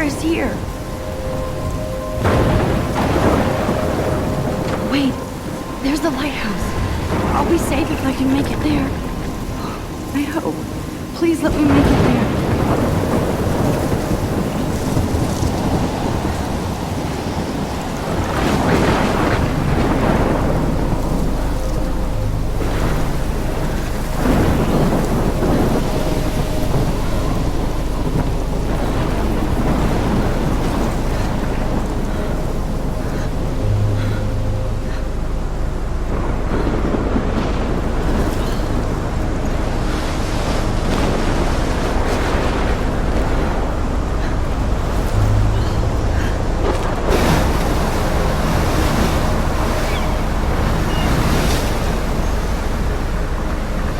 is here. Wait, there's the lighthouse. I'll be safe if I can make it there. I hope. Please let me make it there.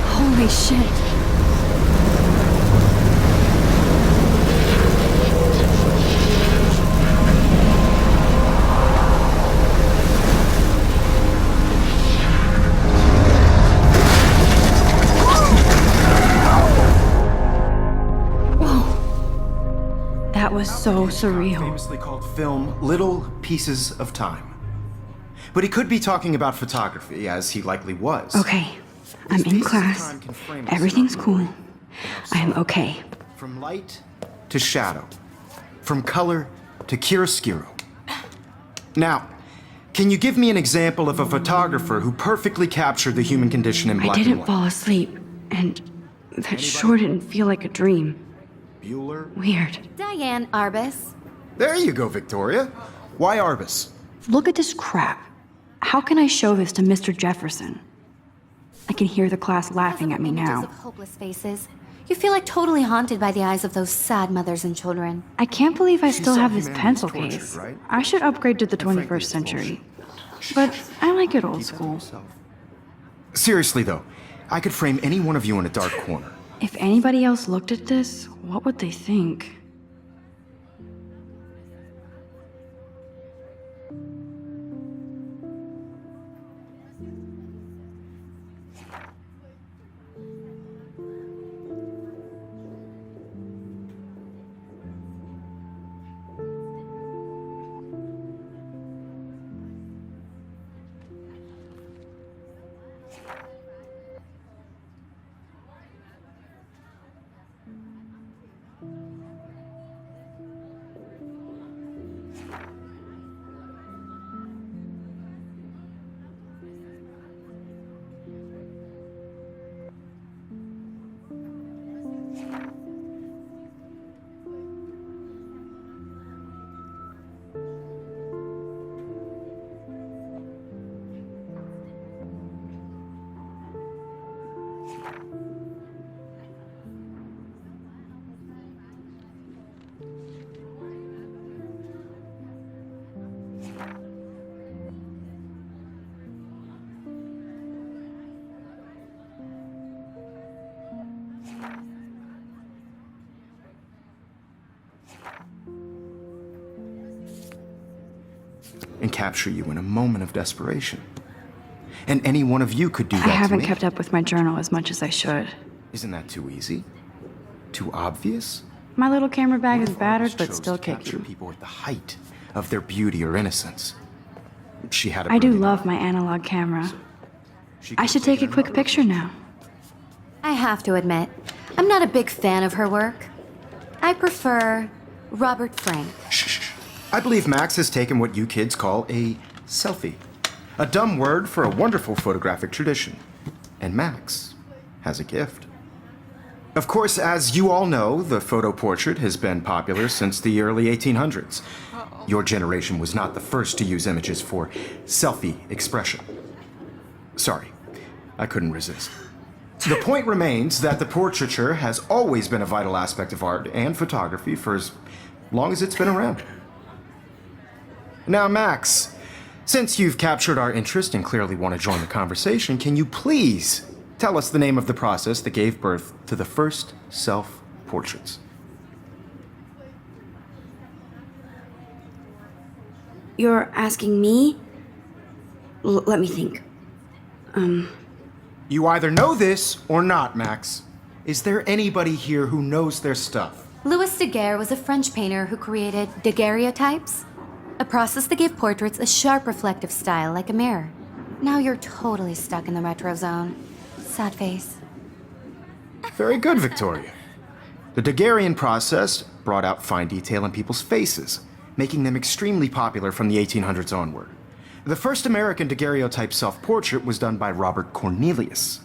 Holy shit. Whoa. That was so surreal. Famously called film Little Pieces of Time. But he could be talking about photography, as he likely was. Okay. I'm in class. Everything's cool. I am okay. From light to shadow. From color to chiaroscuro. Now, can you give me an example of a photographer who perfectly captured the human condition in black I and didn't white? fall asleep, and that sure didn't feel like a dream. Bueller? Weird. Diane Arbus. There you go, Victoria. Why Arbus? Look at this crap. How can I show this to Mr. Jefferson? I can hear the class laughing at me now. Of hopeless faces. You feel like totally haunted by the eyes of those sad mothers and children. I can't believe I still saw have this humanity pencil tortured, case. right? I should upgrade to the frankly, 21st it's century. But I like it old school. Seriously, though, I could frame any one of you in a dark corner. If anybody else looked at this, what would they think? And capture you in a moment of desperation. And any one of you could do that I haven't to me. kept up with my journal as much as I should. Isn't that too easy? Too obvious? My little camera bag What is if battered, Arbus but chose still to capture kicking. people at the height of their beauty or innocence? She had a I do brilliant love eye. my analog camera. She I could've should take a taken quick another picture now. I have to admit, I'm not a big fan of her work. I prefer Robert Frank. Shh. I believe Max has taken what you kids call a selfie. A dumb word for a wonderful photographic tradition. And Max has a gift. Of course, as you all know, the photo portrait has been popular since the early 1800s. Your generation was not the first to use images for selfie expression. Sorry, I couldn't resist. The point remains that the portraiture has always been a vital aspect of art and photography for as long as it's been around. Now, Max, since you've captured our interest and clearly want to join the conversation, can you please tell us the name of the process that gave birth to the first self-portraits? You're asking me? Let me think. You either know this or not, Max. Is there anybody here who knows their stuff? Louis Daguerre was a French painter who created daguerreotypes, a process that gave portraits a sharp reflective style like a mirror. Now you're totally stuck in the retro zone. Sad face. Very good, Victoria. The Daguerrean process brought out fine detail in people's faces, making them extremely popular from the 1800s onward. The first American daguerreotype self-portrait was done by Robert Cornelius.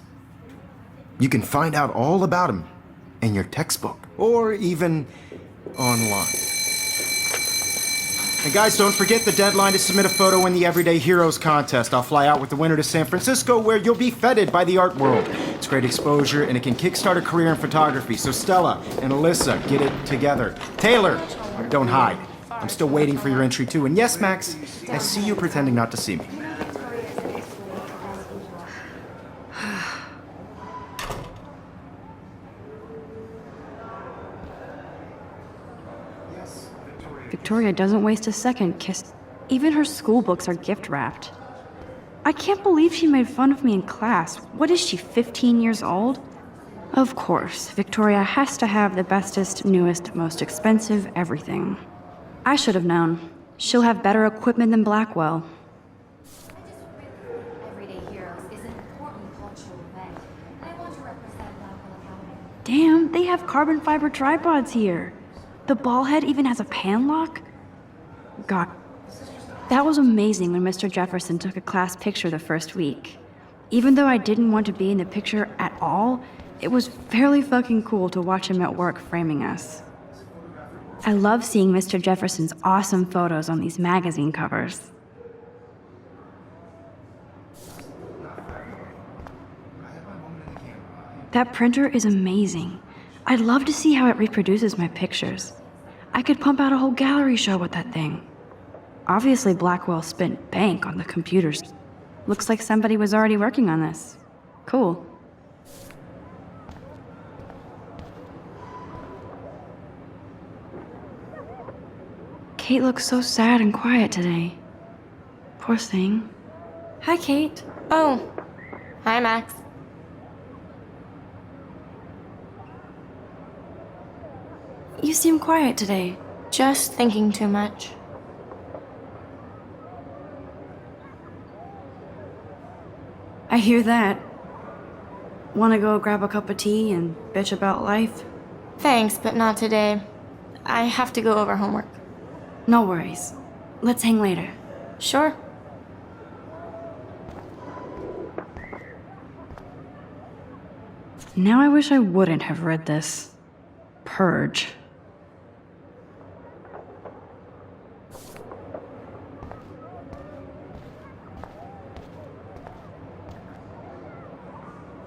You can find out all about him in your textbook, or even online. And guys, don't forget the deadline to submit a photo in the Everyday Heroes contest. I'll fly out with the winner to San Francisco, where you'll be feted by the art world. It's great exposure, and it can kickstart a career in photography. So Stella and Alyssa, get it together. Taylor, don't hide. I'm still waiting for your entry too. And yes, Max, I see you pretending not to see me. Victoria doesn't waste a second kiss. Even her school books are gift wrapped. I can't believe she made fun of me in class. What is she, 15 years old? Of course, Victoria has to have the bestest, newest, most expensive everything. I should have known. She'll have better equipment than Blackwell. Everyday Heroes is an important cultural event, and I want to represent Blackwell Academy. Damn, they have carbon fiber tripods here. The ball head even has a pan lock? God, that was amazing when Mr. Jefferson took a class picture the first week. Even though I didn't want to be in the picture at all, it was fairly fucking cool to watch him at work framing us. I love seeing Mr. Jefferson's awesome photos on these magazine covers. That printer is amazing. I'd love to see how it reproduces my pictures. I could pump out a whole gallery show with that thing. Obviously, Blackwell spent bank on the computers. Looks like somebody was already working on this. Cool. Kate looks so sad and quiet today. Poor thing. Hi, Kate. Oh, hi, Max. You seem quiet today. Just thinking too much. I hear that. Wanna go grab a cup of tea and bitch about life? Thanks, but not today. I have to go over homework. No worries. Let's hang later. Sure. Now I wish I wouldn't have read this. Purge.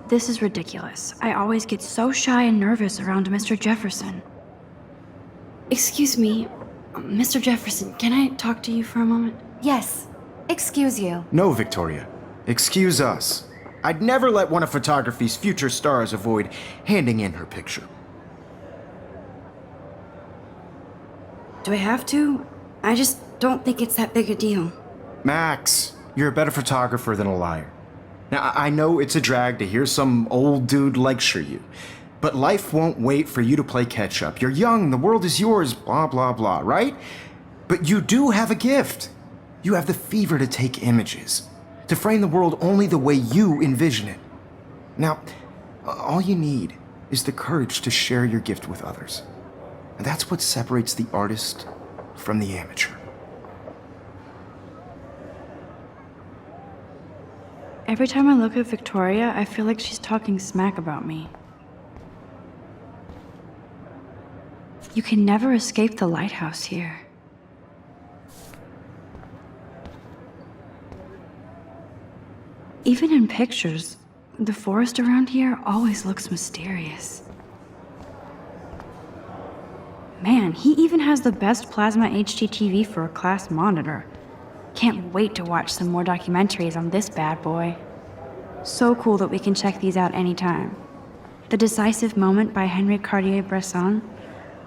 This is ridiculous. I always get so shy and nervous around Mr. Jefferson. Excuse me, Mr. Jefferson, can I talk to you for a moment? Yes, excuse you. No, Victoria. Excuse us. I'd never let one of photography's future stars avoid handing in her picture. Do I have to? I just don't think it's that big a deal. Max, you're a better photographer than a liar. Now, I know it's a drag to hear some old dude lecture you, but life won't wait for you to play catch-up. You're young, the world is yours, blah, blah, blah, right? But you do have a gift. You have the fever to take images, to frame the world only the way you envision it. Now, all you need is the courage to share your gift with others. And that's what separates the artist from the amateur. Every time I look at Victoria, I feel like she's talking smack about me. You can never escape the lighthouse here. Even in pictures, the forest around here always looks mysterious. Man, he even has the best plasma HDTV for a class monitor. Can't wait to watch some more documentaries on this bad boy. So cool that we can check these out anytime. The Decisive Moment by Henry Cartier-Bresson,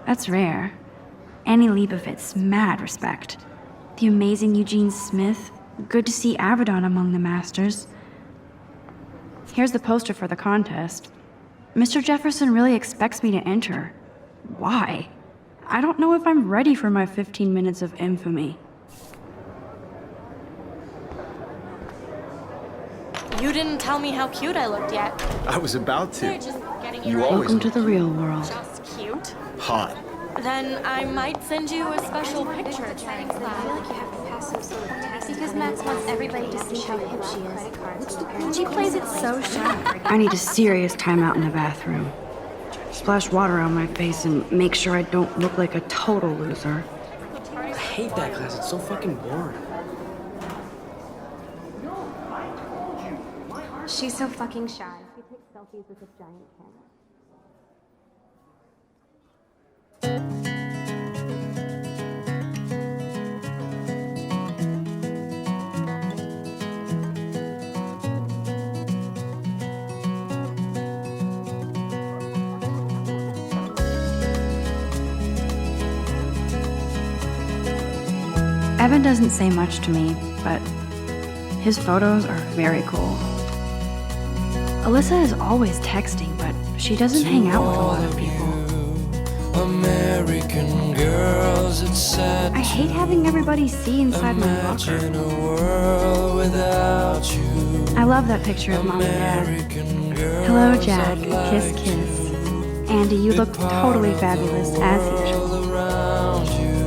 that's rare. Annie Leibovitz, mad respect. The amazing Eugene Smith, good to see Avedon among the masters. Here's the poster for the contest. Mr. Jefferson really expects me to enter. Why? I don't know if I'm ready for my 15 minutes of infamy. You didn't tell me how cute I looked yet. I was about They're to. just getting You it right. always Welcome to the real world. Just cute. hot. Then I might send you a special picture. Because Max wants everybody to see how hip she is. She plays it so sharp. I need a serious timeout in the bathroom. Splash water on my face and make sure I don't look like a total loser. I hate that class. It's so fucking boring. She's so fucking shy. She takes selfies with this giant camera. Evan doesn't say much to me, but his photos are very cool. Alyssa is always texting, but she doesn't hang out with a lot of people. American girls, it's sad I hate having everybody see inside my locker. in a world without you. I love that picture of Mom and Dad. American girls, Hello, Jack. I'd like Kiss, kiss. Andy, you look totally fabulous, as usual. all around you.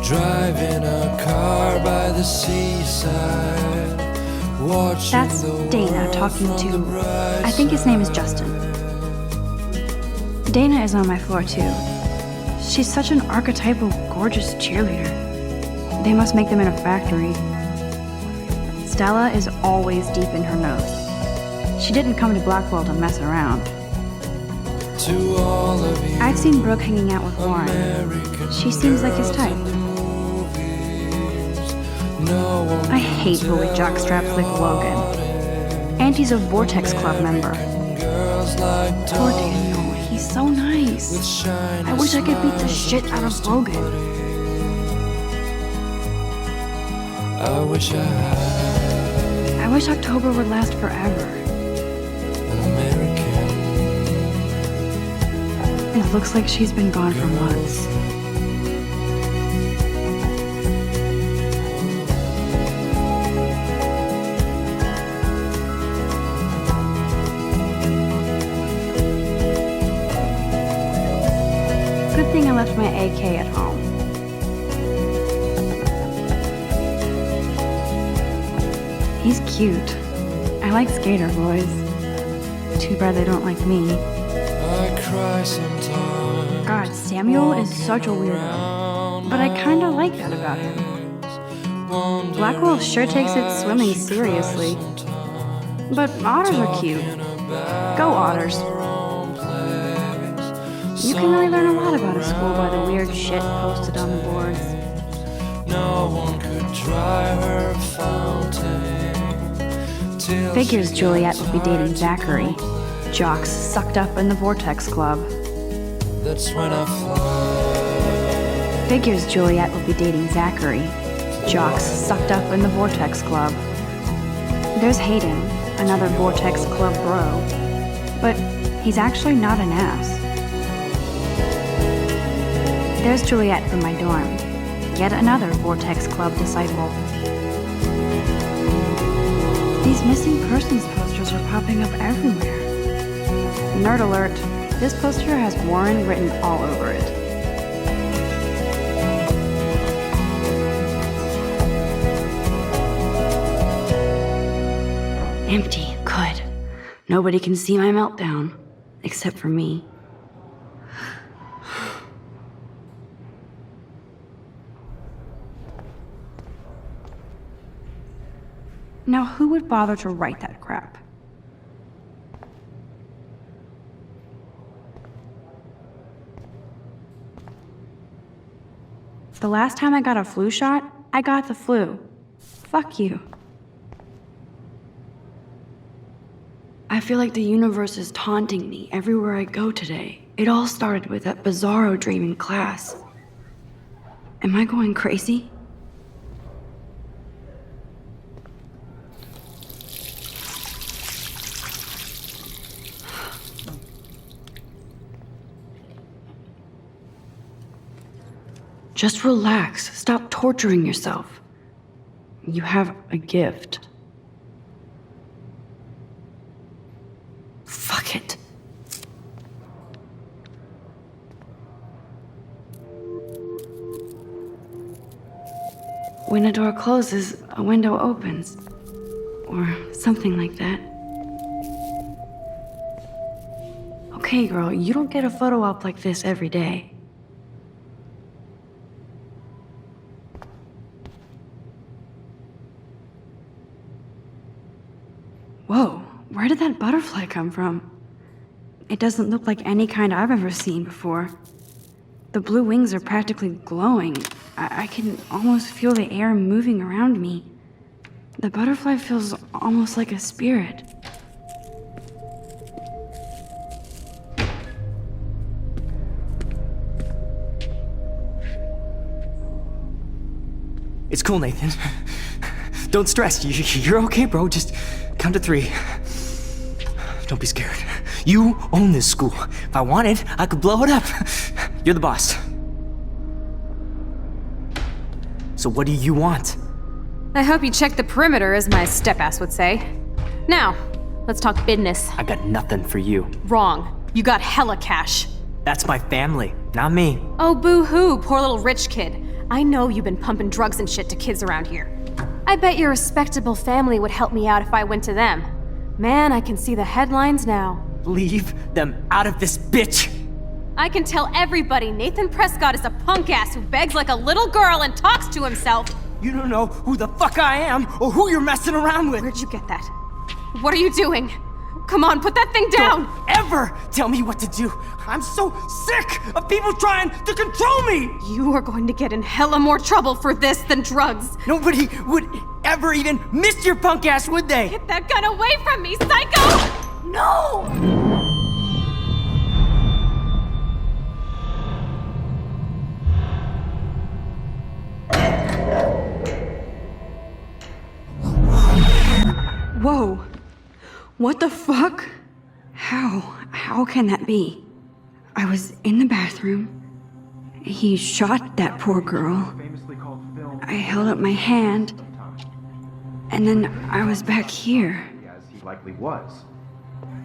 Driving a car by the seaside. Watching That's the Dana world talking from the to, bright I think his name is Justin. Dana is on my floor too. She's such an archetypal, gorgeous cheerleader. They must make them in a factory. Stella is always deep in her nose. She didn't come to Blackwell to mess around. to all of you. I've seen Brooke hanging out with Warren. American She seems like his girls type. in the movies. No one I hate bully jockstraps like Logan. And he's a Vortex Club member. girls like Poor Daniel, he's so nice. shine. I wish I could beat the shit out of Logan. I wish I had I wish October would last forever. an American It looks like she's been gone for months. Good thing I left my AK at home. He's cute. I like skater boys. Too bad they don't like me. I cry sometimes. God, Samuel is such a weirdo. But I kinda like that about him. Blackwell sure takes its swimming seriously. But otters are cute. Go otters. You can really learn a lot about a school by the weird shit posted on the boards. No one could dry her fountain. Till Figures Juliet would be dating Zachary. Jocks sucked up in the Vortex Club. that's when I fly. Figures Juliet would be dating Zachary. Jocks sucked up in the Vortex Club. There's Hayden, another Vortex Club bro. But he's actually not an ass. There's Juliet from my dorm. Yet another Vortex Club disciple. These missing persons posters are popping up everywhere. Nerd alert, this poster has Warren written all over it. Empty, good. Nobody can see my meltdown, except for me. Now, who would bother to write that crap? The last time I got a flu shot, I got the flu. Fuck you. I feel like the universe is taunting me everywhere I go today. It all started with that bizarro dream in class. Am I going crazy? Just relax. Stop torturing yourself. You have a gift. Fuck it. When a door closes, a window opens. Or something like that. Okay, girl, you don't get a photo op like this every day. Whoa, where did that butterfly come from? It doesn't look like any kind I've ever seen before. The blue wings are practically glowing. I can almost feel the air moving around me. The butterfly feels almost like a spirit. It's cool, Nathan. Don't stress. You're okay, bro. Just count to 3. Don't be scared. You own this school. If I wanted, I could blow it up. You're the boss. So what do you want? I hope you checked the perimeter, as my step-ass would say. Now, let's talk business. I got nothing for you. Wrong. You got hella cash. That's my family, not me. Oh, boo-hoo, poor little rich kid. I know you've been pumping drugs and shit to kids around here. I bet your respectable family would help me out if I went to them. Man, I can see the headlines now. Leave them out of this bitch! I can tell everybody Nathan Prescott is a punk ass who begs like a little girl and talks to himself. You don't know who the fuck I am or who you're messing around with. Where'd you get that? What are you doing? Come on, put that thing down! Don't ever tell me what to do. I'm so sick of people trying to control me! You are going to get in hella more trouble for this than drugs. Nobody would ever even miss your punk ass, would they? Get that gun away from me, psycho! No! Whoa. What the fuck? How can that be? I was in the bathroom. He shot that poor girl. I held up my hand. And then I was back here. As he likely was.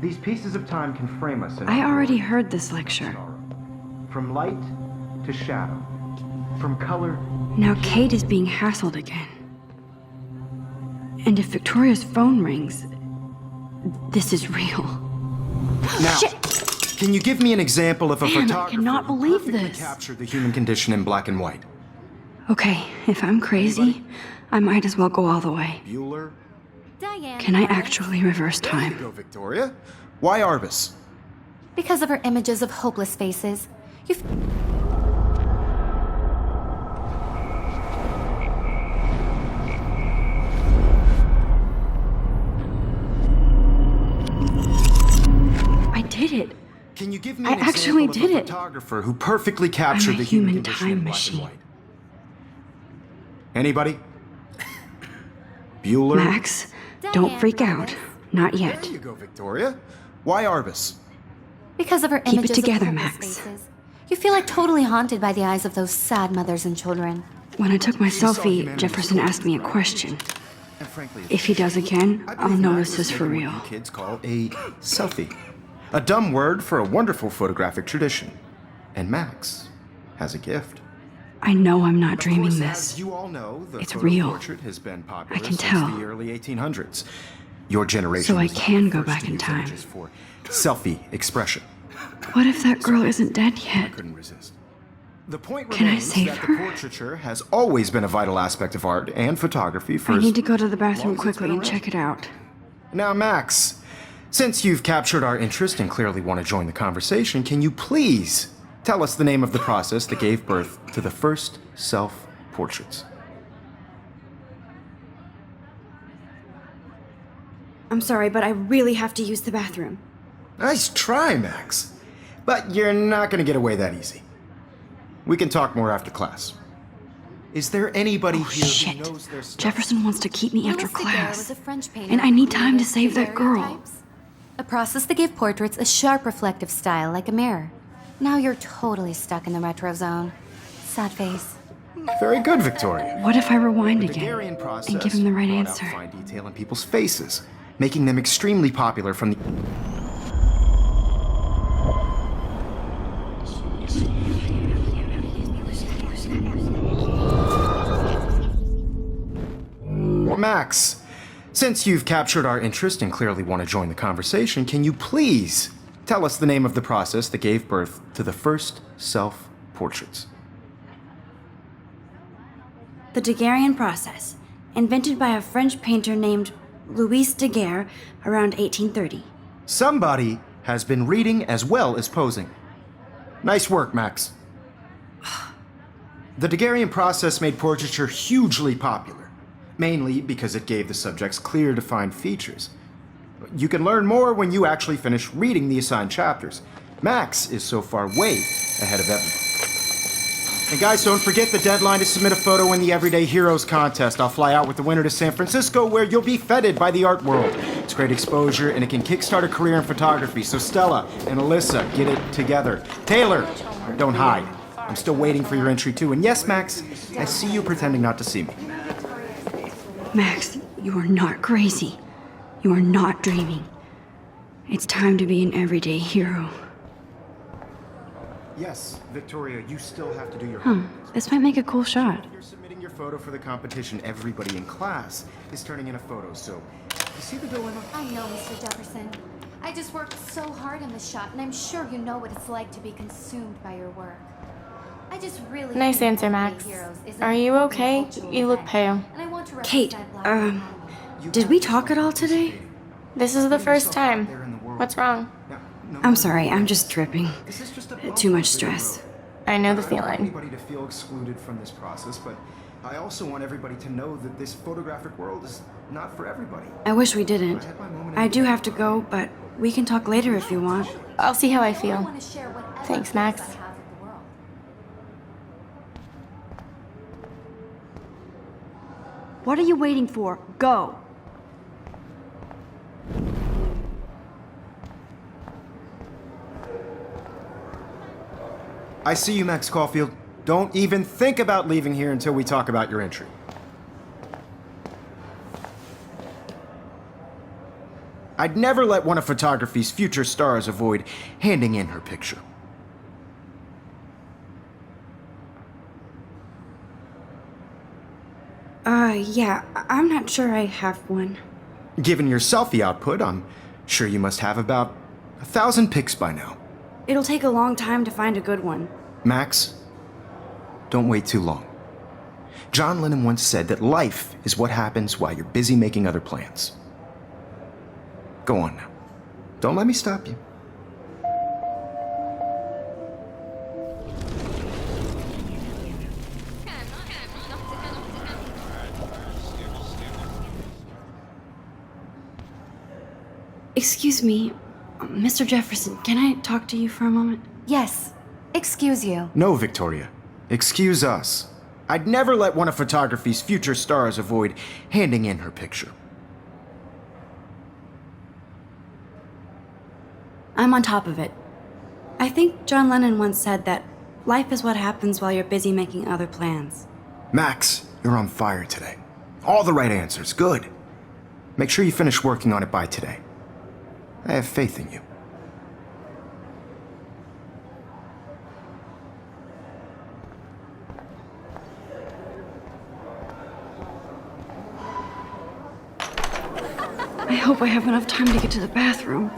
These pieces of time can frame us in I our already world. heard this lecture. From light to shadow. From color. Now Kate is being hassled again. And if Victoria's phone rings, this is real. Now, Shit! can you give me an example of a Man, I photographer cannot who believe perfectly this. captured the human condition in black and white? Okay, if I'm crazy, I might as well go all the way. Bueller? Diane. Can I Arbus. actually reverse There you time? go, Victoria. Why Arbus? Because of her images of hopeless faces. You've... I did it. Can you give me I an actually example did of a it. photographer who perfectly captured I'm a the human human condition time in black machine. and white? Anybody? Bueller? Max, don't Diane freak Arbus. out. Not yet. There you go, Victoria. Why Arbus? Because of her Keep it images together, of hopeless Max. faces. You feel like totally haunted by the eyes of those sad mothers and children. When I took my saw selfie, humanity Jefferson asked me a question. And frankly, If he does again, I I'll believe know Max this is is for what real. you kids call a selfie. A dumb word for a wonderful photographic tradition. And Max has a gift. I know I'm not Of dreaming course, this. As you all know, the It's photo real. portrait has been popular I can since tell. the early 1800s. Your generation So I was the can go first back to in use time. images for selfie expression. What if that girl isn't dead yet? Couldn't resist. The point Can I remains save that her? the portraiture has always been a vital aspect of art and photography for I as need to go to the long bathroom as it's quickly been and around. check it out. Now, Max, since you've captured our interest and clearly want to join the conversation, can you please tell us the name of the process that gave birth to the first self-portraits? I'm sorry, but I really have to use the bathroom. Nice try, Max. But you're not going to get away that easy. We can talk more after class. Is there anybody Oh, here shit. who knows their stuff? Jefferson wants to keep me after Louis Daguerre class. was a French painter And I who need time to created save that girl. daguerreotypes, a process that gave portraits a sharp reflective style like a mirror. Now you're totally stuck in the retro zone. Sad face. Very good, Victoria. What if I rewind The again Daguerrean process and give him the right brought out answer? fine detail in people's faces, making them extremely popular from the... Max, since you've captured our interest and clearly want to join the conversation, can you please tell us the name of the process that gave birth to the first self-portraits? The Daguerrean process, invented by a French painter named Louis Daguerre around 1830. Somebody has been reading as well as posing. Nice work, Max. The Daguerrean process made portraiture hugely popular, mainly because it gave the subjects clear, defined features. You can learn more when you actually finish reading the assigned chapters. Max is so far way ahead of everyone. And guys, don't forget the deadline to submit a photo in the Everyday Heroes contest. I'll fly out with the winner to San Francisco, where you'll be feted by the art world. It's great exposure, and it can kickstart a career in photography. So Stella and Alyssa, get it together. Taylor, don't hide. I'm still waiting for your entry too. And yes, Max, I see you pretending not to see me. Max, you are not crazy. You are not dreaming. It's time to be an everyday hero. Yes, Victoria, you still have to do your Huh, this might make a cool shot. You're submitting your photo for the competition. Everybody in class is turning in a photo, so you see the dilemma? I know, Mr. Jefferson. I just worked so hard on this shot, and I'm sure you know what it's like to be consumed by your work. I just really Nice think answer, Everyday Max. Heroes is Are an you important okay? cultural You look event, pale. and I want to Kate, represent Black women. did we talk at all today? This is the first time. What's wrong? I'm sorry, I'm just tripping. This is just Too much stress. I know the I don't want feeling. anybody to feel excluded from this process, but I also want everybody to know that this photographic world is not for everybody. I wish we didn't. I do have to go, but we can talk later if you want. I'll see how I I feel. want to share whatever Thanks, gifts Max. I have with the world. What are you waiting for? Go! I see you, Max Caulfield. Don't even think about leaving here until we talk about your entry. I'd never let one of photography's future stars avoid handing in her picture. Yeah, I'm not sure I have one. Given your selfie output, I'm sure you must have about 1,000 pics by now. It'll take a long time to find a good one. Max, don't wait too long. John Lennon once said that life is what happens while you're busy making other plans. Go on now. Don't let me stop you. Excuse me, Mr. Jefferson, can I talk to you for a moment? Yes. Excuse you. No, Victoria. Excuse us. I'd never let one of photography's future stars avoid handing in her picture. I'm on top of it. I think John Lennon once said that life is what happens while you're busy making other plans. Max, you're on fire today. All the right answers. Good. Make sure you finish working on it by today. I have faith in you. I hope I have enough time to get to the bathroom.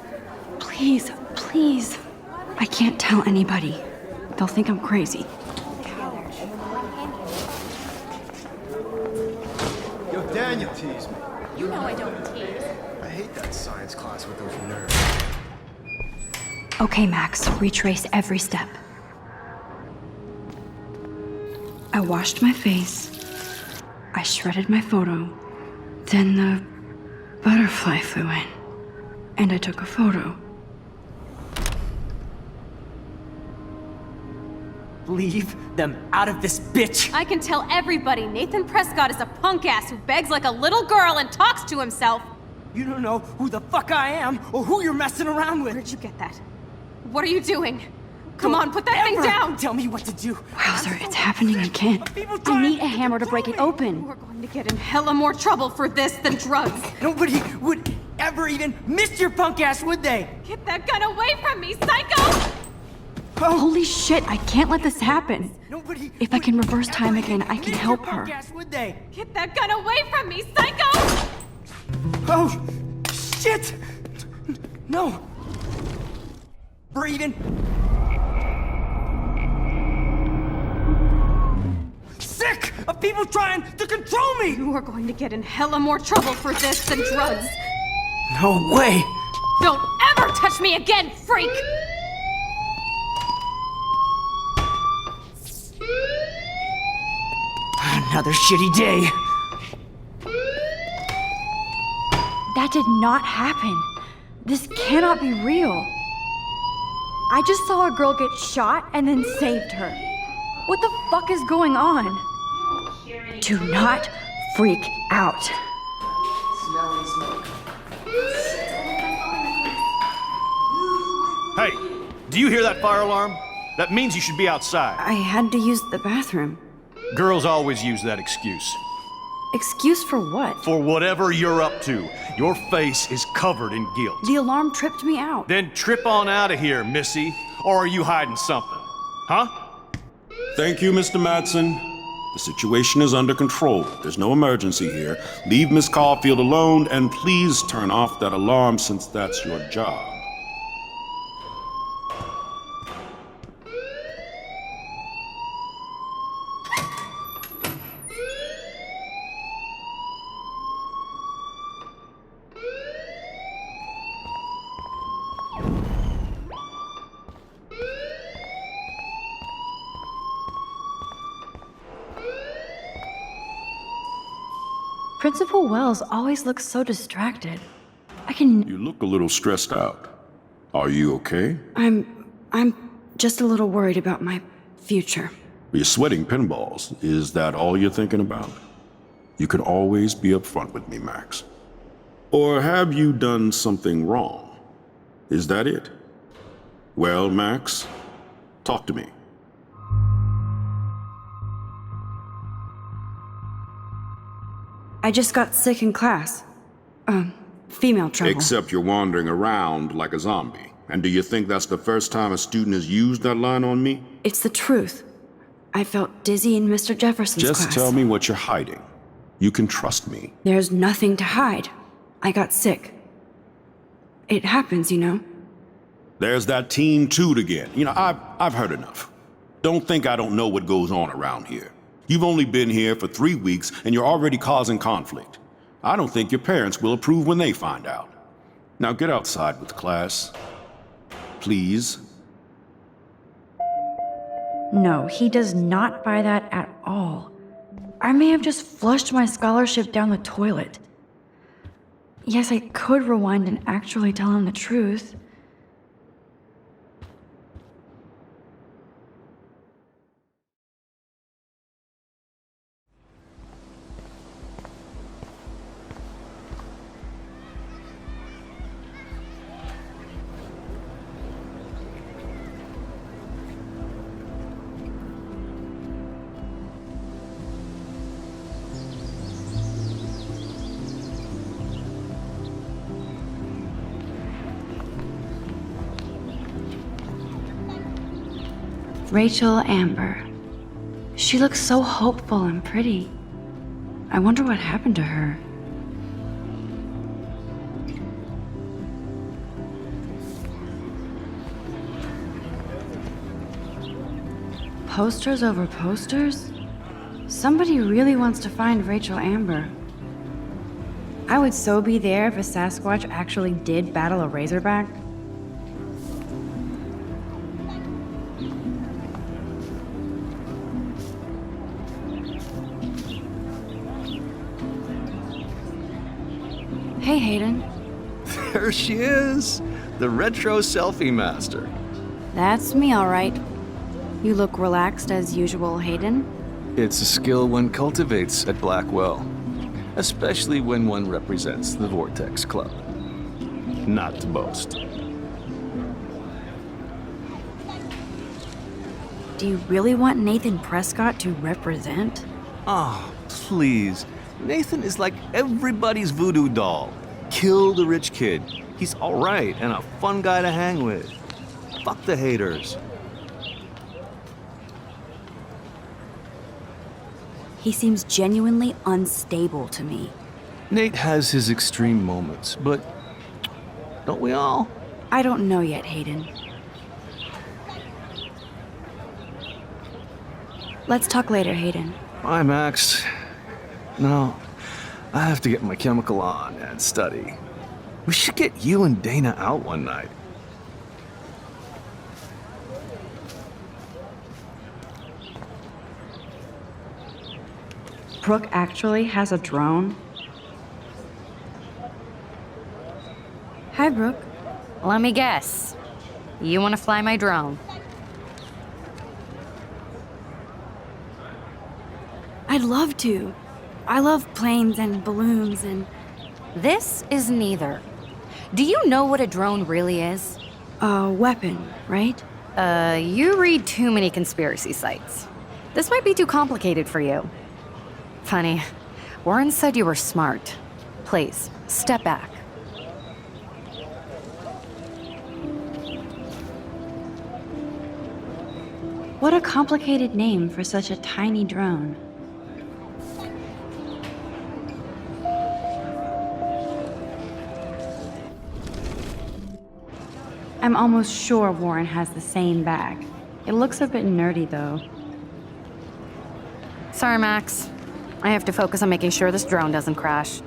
Please, please. I can't tell anybody. They'll think I'm crazy. Yo, Daniel teased me. You know I don't tease. I hate that science class with those nerds. Okay, Max, retrace every step. I washed my face. I shredded my photo. Then the butterfly flew in. And I took a photo. Leave them out of this bitch! I can tell everybody Nathan Prescott is a punk ass who begs like a little girl and talks to himself. You don't know who the fuck I am or who you're messing around with. Where'd you get that? What are you doing? Come on, put that thing Ever down! Tell me what to do. Wowzer, it's happening again. People I need a trying to hammer to break it control me. open. We're going to get in hella more trouble for this than drugs. Nobody would ever even miss your punk ass, would they? Get that gun away from me, psycho! Holy shit, I can't let this happen. Nobody If I can reverse time would again, ever I can miss help your punk her. ass, would they? Get that gun away from me, psycho! Oh, shit! No. Breathing. Sick of people trying to control me! You are going to get in hella more trouble for this than drugs. No way! Don't ever touch me again, freak! Another shitty day. That did not happen. This cannot be real. I just saw a girl get shot and then saved her. What the fuck is going on? Do not freak out. Hey, do you hear that fire alarm? That means you should be outside. I had to use the bathroom. Girls always use that excuse. Excuse for what? For whatever you're up to, your face is covered in guilt. The alarm tripped me out. Then trip on out of here, Missy. Or are you hiding something? Huh? Thank you, Mr. Madsen. The situation is under control. There's no emergency here. Leave Miss Caulfield alone, and please turn off that alarm since that's your job. Principal Wells always looks so distracted. I can... You look a little stressed out. Are you okay? I'm just a little worried about my future. You're sweating pinballs. Is that all you're thinking about? You can always be upfront with me, Max. Or have you done something wrong? Is that it? Well, Max, talk to me. I just got sick in class. Female trouble. Except you're wandering around like a zombie. And do you think that's the first time a student has used that line on me? It's the truth. I felt dizzy in Mr. Jefferson's class. Just tell me what you're hiding. You can trust me. There's nothing to hide. I got sick. It happens, you know. There's that teen toot again. You know, I've heard enough. Don't think I don't know what goes on around here. You've only been here for 3 weeks and you're already causing conflict. I don't think your parents will approve when they find out. Now get outside with class. Please. No, he does not buy that at all. I may have just flushed my scholarship down the toilet. Yes, I could rewind and actually tell him the truth. Rachel Amber. She looks so hopeful and pretty. I wonder what happened to her. Posters over posters? Somebody really wants to find Rachel Amber. I would so be there if a Sasquatch actually did battle a Razorback. Hey, Hayden. There she is, the retro selfie master. That's me, all right. You look relaxed as usual, Hayden. It's a skill one cultivates at Blackwell, especially when one represents the Vortex Club. Not to boast. Do you really want Nathan Prescott to represent? Oh, please. Nathan is like everybody's voodoo doll. Kill the rich kid. He's alright and a fun guy to hang with. Fuck the haters. He seems genuinely unstable to me. Nate has his extreme moments, but don't we all? I don't know yet, Hayden. Let's talk later, Hayden. Bye, Max. No, I have to get my chemical on and study. We should get you and Dana out one night. Brooke actually has a drone? Hi, Brooke. Let me guess. You want to fly my drone? I'd love to. I love planes and balloons and... This is neither. Do you know what a drone really is? A weapon, right? You read too many conspiracy sites. This might be too complicated for you. Funny. Warren said you were smart. Please, step back. What a complicated name for such a tiny drone. I'm almost sure Warren has the same bag. It looks a bit nerdy, though. Sorry, Max. I have to focus on making sure this drone doesn't crash.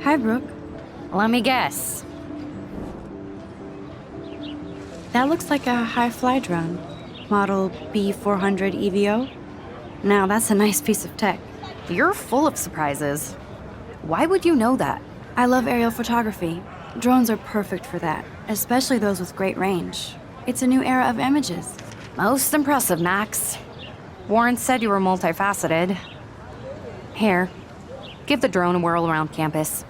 Hi, Brooke. Let me guess. That looks like a high-fly drone. Model B400 EVO. Now, that's a nice piece of tech. You're full of surprises. Why would you know that? I love aerial photography. Drones are perfect for that, especially those with great range. It's a new era of images. Most impressive, Max. Warren said you were multifaceted. Here, give the drone a whirl around campus.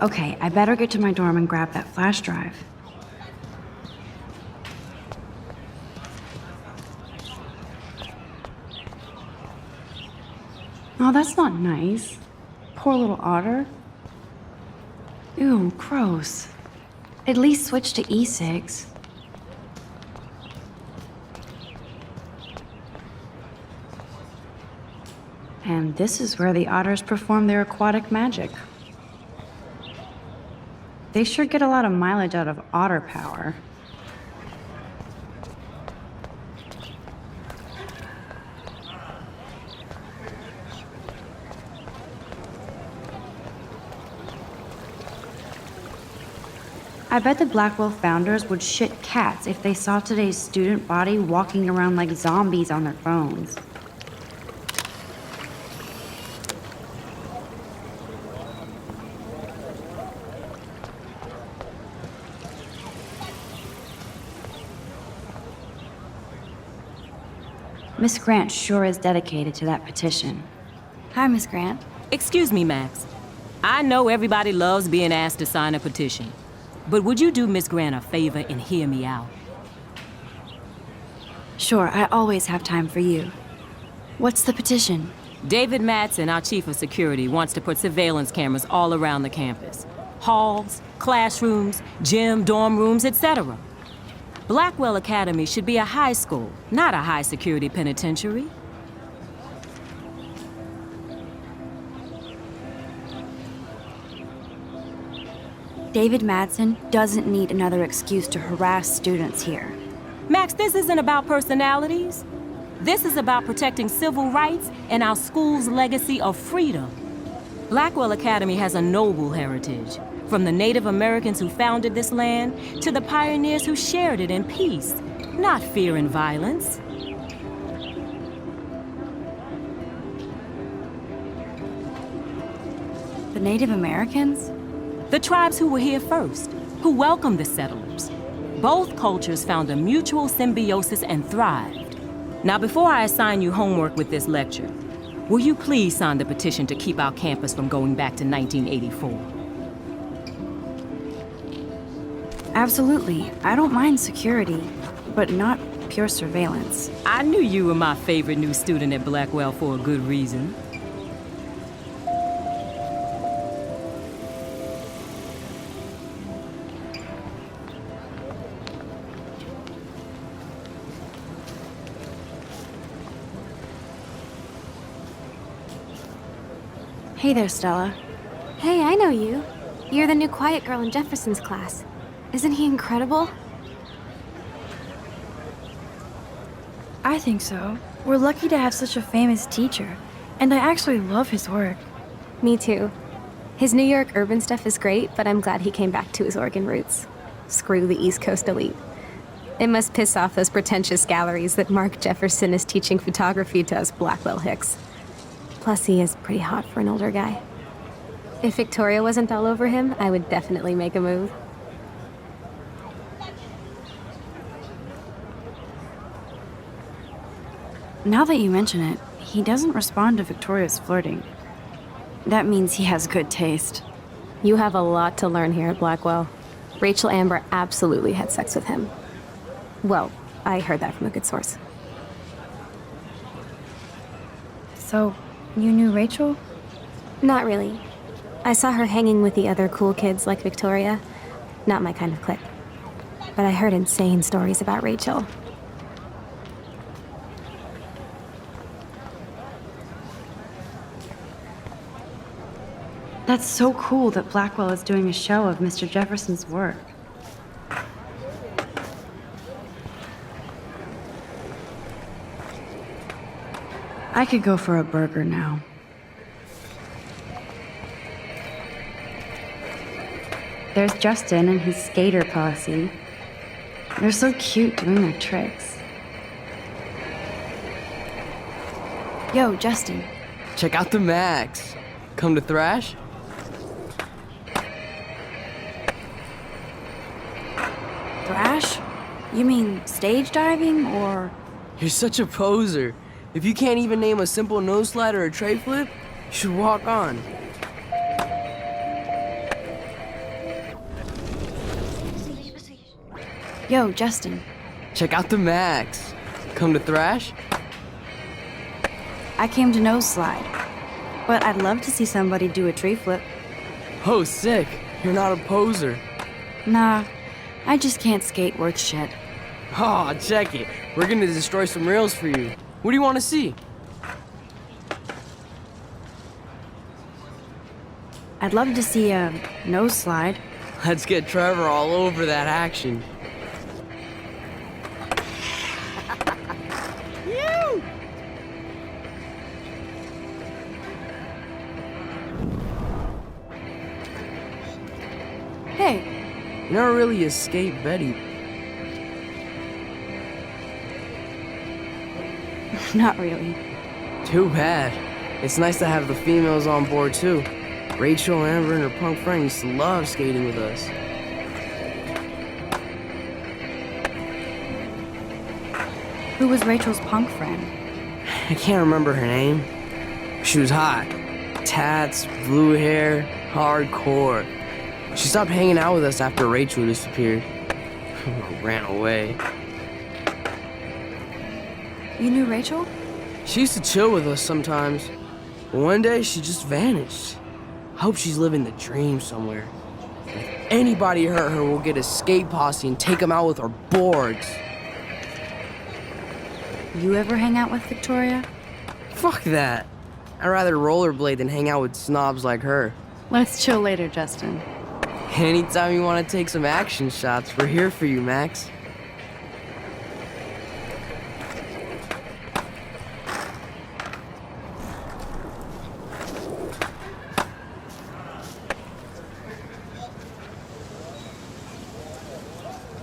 Okay, I better get to my dorm and grab that flash drive. Oh, that's not nice. Poor little otter. Ew, gross. At least switch to E6. And this is where the otters perform their aquatic magic. They sure get a lot of mileage out of otter power. I bet the Blackwell founders would shit cats if they saw today's student body walking around like zombies on their phones. Miss Grant sure is dedicated to that petition. Hi, Miss Grant. Excuse me, Max. I know everybody loves being asked to sign a petition, but would you do Miss Grant a favor and hear me out? Sure, I always have time for you. What's the petition? David Madsen, our chief of security, wants to put surveillance cameras all around the campus. Halls, classrooms, gym, dorm rooms, etc. Blackwell Academy should be a high school, not a high-security penitentiary. David Madsen doesn't need another excuse to harass students here. Max, this isn't about personalities. This is about protecting civil rights and our school's legacy of freedom. Blackwell Academy has a noble heritage, from the Native Americans who founded this land to the pioneers who shared it in peace, not fear and violence. The Native Americans? The tribes who were here first, who welcomed the settlers. Both cultures found a mutual symbiosis and thrived. Now, before I assign you homework with this lecture, will you please sign the petition to keep our campus from going back to 1984? Absolutely. I don't mind security, but not pure surveillance. I knew you were my favorite new student at Blackwell for a good reason. Hey there, Stella. Hey, I know you. You're the new quiet girl in Jefferson's class. Isn't he incredible? I think so. We're lucky to have such a famous teacher, and I actually love his work. Me too. His New York urban stuff is great, but I'm glad he came back to his Oregon roots. Screw the East Coast elite. It must piss off those pretentious galleries that Mark Jefferson is teaching photography to us Blackwell hicks. Plus, he is pretty hot for an older guy. If Victoria wasn't all over him, I would definitely make a move. Now that you mention it, he doesn't respond to Victoria's flirting. That means he has good taste. You have a lot to learn here at Blackwell. Rachel Amber absolutely had sex with him. Well, I heard that from a good source. So, you knew Rachel? Not really. I saw her hanging with the other cool kids like Victoria. Not my kind of clique. But I heard insane stories about Rachel. That's so cool that Blackwell is doing a show of Mr. Jefferson's work. I could go for a burger now. There's Justin and his skater posse. They're so cute doing their tricks. Yo, Justin. Check out the Max. Come to thrash? Thrash? You mean stage diving, or...? You're such a poser. If you can't even name a simple nose slide or a tray flip, you should walk on. Yo, Justin. Check out the Max. Come to thrash? I came to nose slide, but I'd love to see somebody do a tree flip. Oh, sick. You're not a poser. Nah, I just can't skate worth shit. Aw, check it. We're gonna destroy some rails for you. What do you want to see? I'd love to see a nose slide. Let's get Trevor all over that action. Hey. You never really escaped Betty. Not really. Too bad. It's nice to have the females on board too. Rachel, Amber, and her punk friend used to love skating with us. Who was Rachel's punk friend? I can't remember her name. She was hot. Tats, blue hair, hardcore. She stopped hanging out with us after Rachel disappeared. Ran away. You knew Rachel? She used to chill with us sometimes. But one day, she just vanished. I hope she's living the dream somewhere. If anybody hurt her, we'll get a skate posse and take them out with our boards. You ever hang out with Victoria? Fuck that. I'd rather rollerblade than hang out with snobs like her. Let's chill later, Justin. Anytime you want to take some action shots, we're here for you, Max.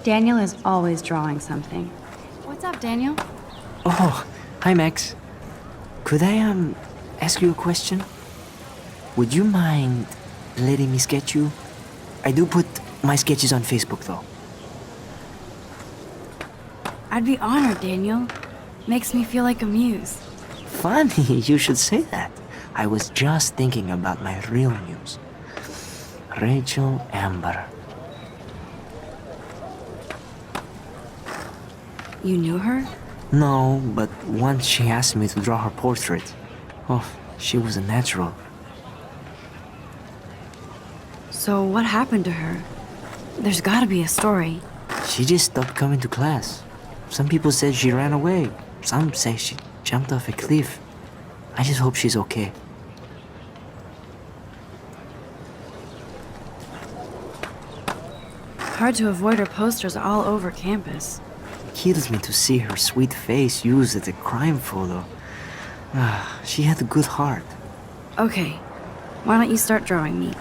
Daniel is always drawing something. What's up, Daniel? Oh, hi, Max. Could I, ask you a question? Would you mind letting me sketch you? I do put my sketches on Facebook, though. I'd be honored, Daniel. Makes me feel like a muse. Funny, you should say that. I was just thinking about my real muse. Rachel Amber. You knew her? No, but once she asked me to draw her portrait. Oh, she was a natural. So what happened to her? There's gotta be a story. She just stopped coming to class. Some people said she ran away. Some say she jumped off a cliff. I just hope she's okay. Hard to avoid her posters all over campus. Kills me to see her sweet face used as a crime photo. She had a good heart. Okay, why don't you start drawing me?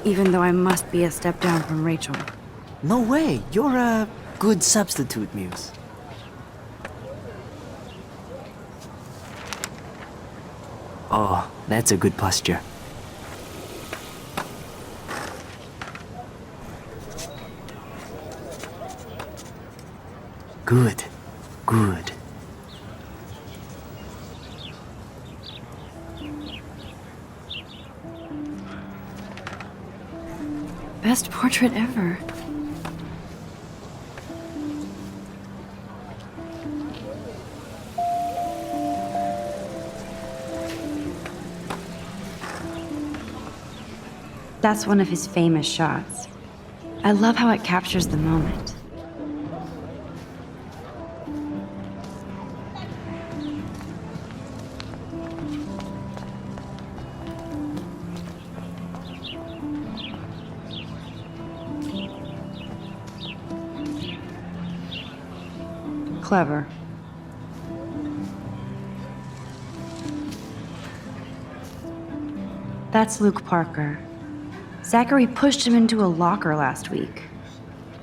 Even though I must be a step down from Rachel. No way, you're a good substitute, Muse. Oh, that's a good posture. Good, good. Best portrait ever. That's one of his famous shots. I love how it captures the moment. Clever. That's Luke Parker. Zachary pushed him into a locker last week.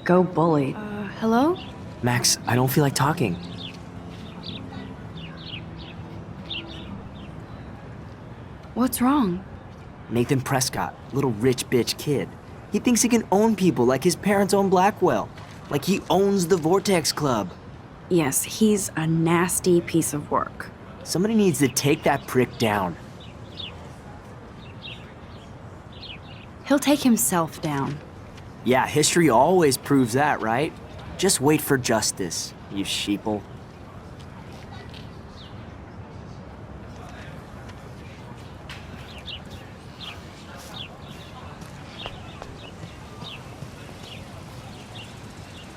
Go bully. Hello? Max, I don't feel like talking. What's wrong? Nathan Prescott, little rich bitch kid. He thinks he can own people like his parents own Blackwell. Like he owns the Vortex Club. Yes, he's a nasty piece of work. Somebody needs to take that prick down. He'll take himself down. Yeah, history always proves that, right? Just wait for justice, you sheeple.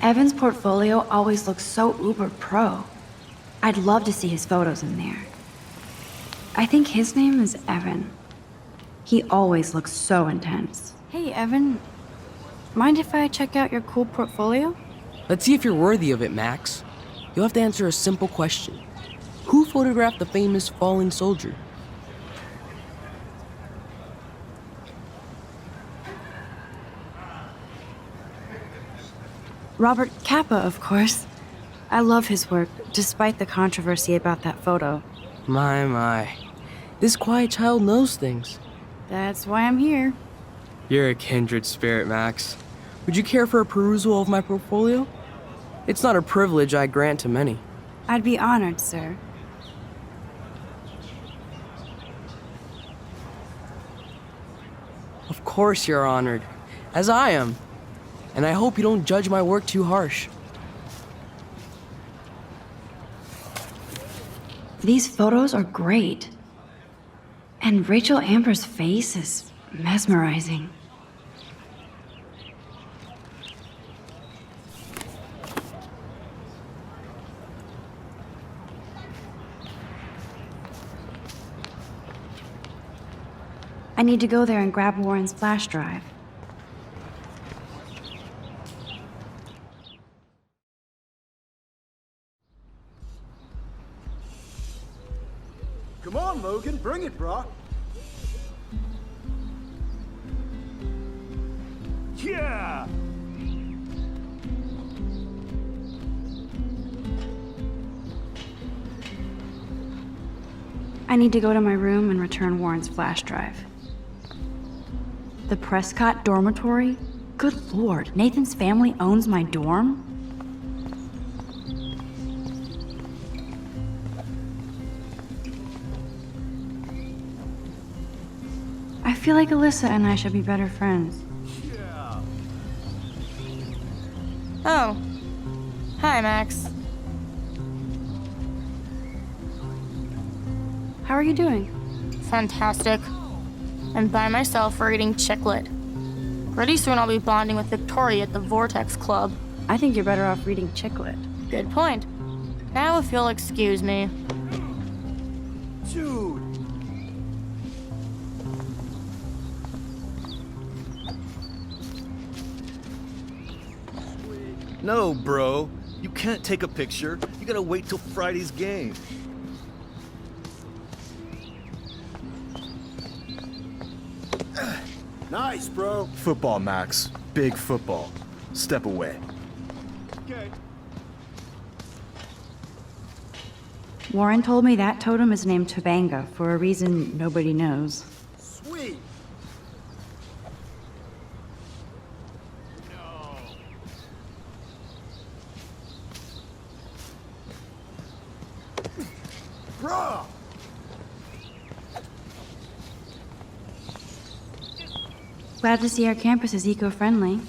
Evan's portfolio always looks so uber pro. I'd love to see his photos in there. I think his name is Evan. He always looks so intense. Hey, Evan. Mind if I check out your cool portfolio? Let's see if you're worthy of it, Max. You'll have to answer a simple question. Who photographed the famous falling soldier? Robert Capa, of course. I love his work, despite the controversy about that photo. My. This quiet child knows things. That's why I'm here. You're a kindred spirit, Max. Would you care for a perusal of my portfolio? It's not a privilege I grant to many. I'd be honored, sir. Of course you're honored, as I am. And I hope you don't judge my work too harsh. These photos are great. And Rachel Amber's face is mesmerizing. I need to go there and grab Warren's flash drive. Come on, Logan, bring it, brah. Yeah! I need to go to my room and return Warren's flash drive. The Prescott dormitory? Good lord, Nathan's family owns my dorm? I feel like Alyssa and I should be better friends. Oh. Hi, Max. How are you doing? Fantastic. I'm by myself reading Chick Lit. Pretty soon I'll be bonding with Victoria at the Vortex Club. I think you're better off reading Chick Lit. Good point. Now if you'll excuse me. Dude. No, bro. You can't take a picture. You gotta wait till Friday's game. Nice, bro. Football, Max. Big football. Step away. Okay. Warren told me that totem is named Tobanga for a reason nobody knows. Sweet. Bruh! Glad to see our campus is eco-friendly.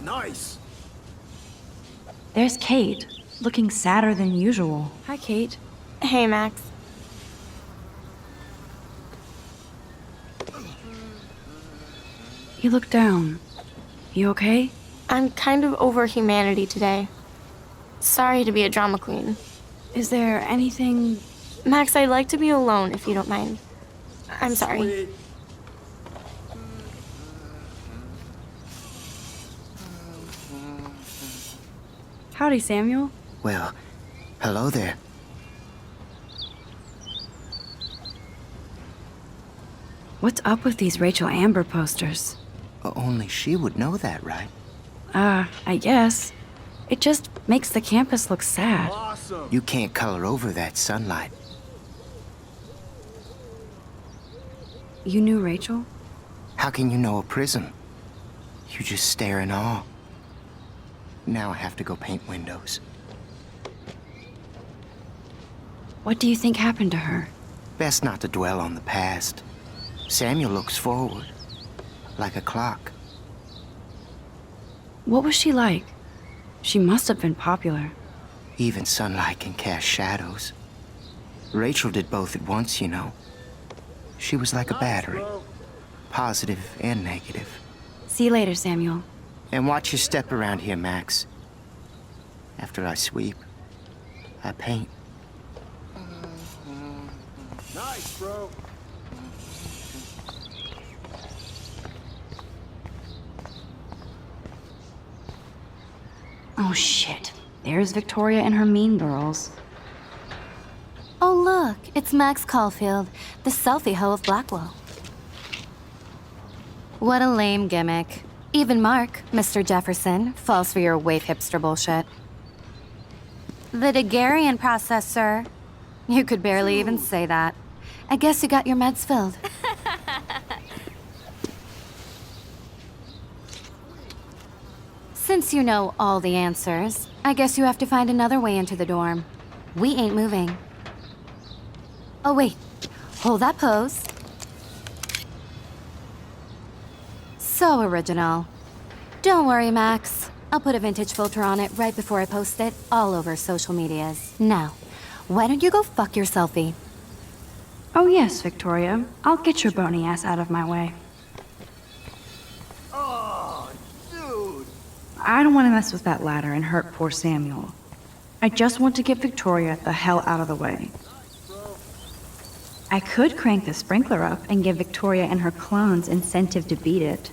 Nice. There's Kate, looking sadder than usual. Hi, Kate. Hey, Max. You look down. You okay? I'm kind of over humanity today. Sorry to be a drama queen. Is there anything... Max, I'd like to be alone if you don't mind. I'm sorry. Sweet. Howdy, Samuel. Well, hello there. What's up with these Rachel Amber posters? Only she would know that, right? I guess. It just makes the campus look sad. Awesome. You can't color over that sunlight. You knew Rachel? How can you know a prism? You just stare in awe. Now I have to go paint windows. What do you think happened to her? Best not to dwell on the past. Samuel looks forward, like a clock. What was she like? She must have been popular. Even sunlight can cast shadows. Rachel did both at once, you know. She was like a battery, positive and negative. See you later, Samuel. And watch your step around here, Max. After I sweep, I paint. Nice, bro. Oh, shit. There's Victoria and her mean girls. Oh, look, it's Max Caulfield, the selfie hoe of Blackwell. What a lame gimmick. Even Mark, Mr. Jefferson, falls for your wave hipster bullshit. The Daguerrean process, sir. You could barely even say that. I guess you got your meds filled. Since you know all the answers, I guess you have to find another way into the dorm. We ain't moving. Oh, wait. Hold that pose. So original. Don't worry, Max. I'll put a vintage filter on it right before I post it all over social medias. Now, why don't you go fuck your selfie? Oh yes, Victoria. I'll get your bony ass out of my way. Oh, dude. I don't want to mess with that ladder and hurt poor Samuel. I just want to get Victoria the hell out of the way. I could crank the sprinkler up and give Victoria and her clones incentive to beat it.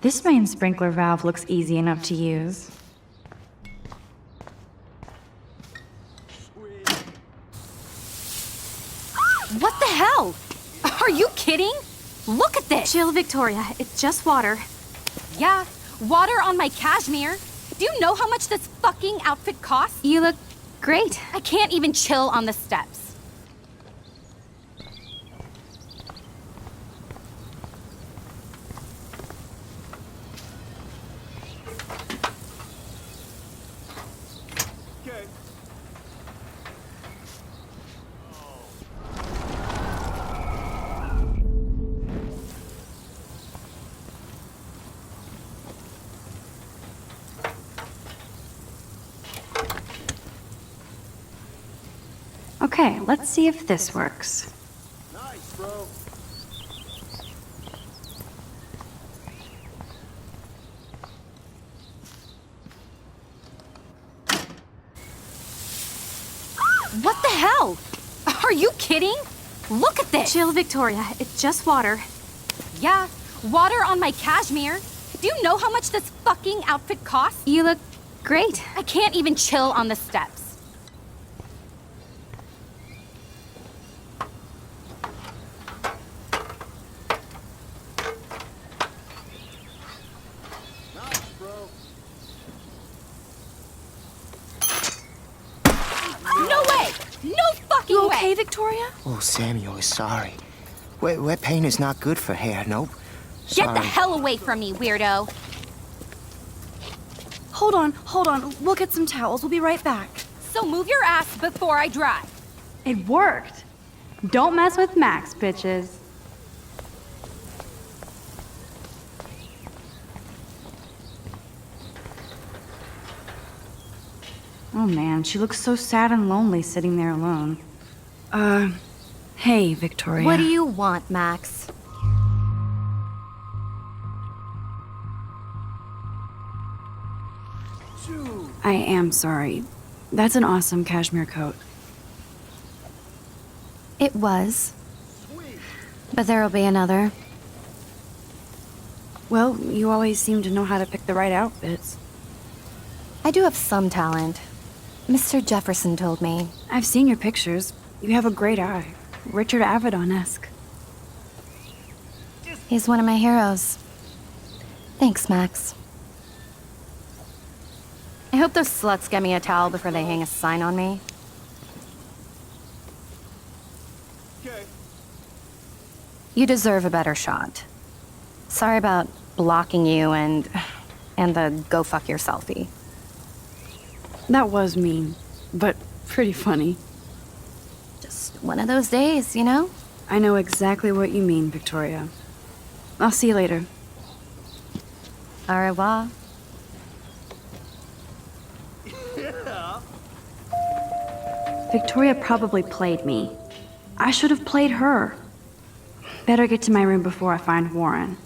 This main sprinkler valve looks easy enough to use. What the hell? Are you kidding? Look at this! Chill, Victoria. It's just water. Yeah, water on my cashmere. Do you know how much this fucking outfit costs? You look great. I can't even chill on the steps. Okay, let's see if this works. Nice, bro. What the hell? Are you kidding? Look at this! Chill, Victoria. It's just water. Yeah, water on my cashmere. Do you know how much this fucking outfit costs? You look great. I can't even chill on the steps. No way! No fucking You way! okay, Victoria? Oh, Samuel is sorry. Wet paint is not good for hair, nope. Get Sorry. the hell away from me, weirdo! Hold on. We'll get some towels. We'll be right back. So move your ass before I dry. It worked! Don't mess with Max, bitches. Oh man, she looks so sad and lonely sitting there alone. Hey, Victoria. What do you want, Max? I am sorry. That's an awesome cashmere coat. It was. But there'll be another. Well, you always seem to know how to pick the right outfits. I do have some talent. Mr. Jefferson told me. I've seen your pictures. You have a great eye. Richard Avedon-esque. He's one of my heroes. Thanks, Max. I hope those sluts get me a towel before they hang a sign on me. Okay. You deserve a better shot. Sorry about blocking you and the go fuck your selfie. That was mean, but pretty funny. Just one of those days, you know? I know exactly what you mean, Victoria. I'll see you later. Au revoir. Victoria probably played me. I should have played her. Better get to my room before I find Warren.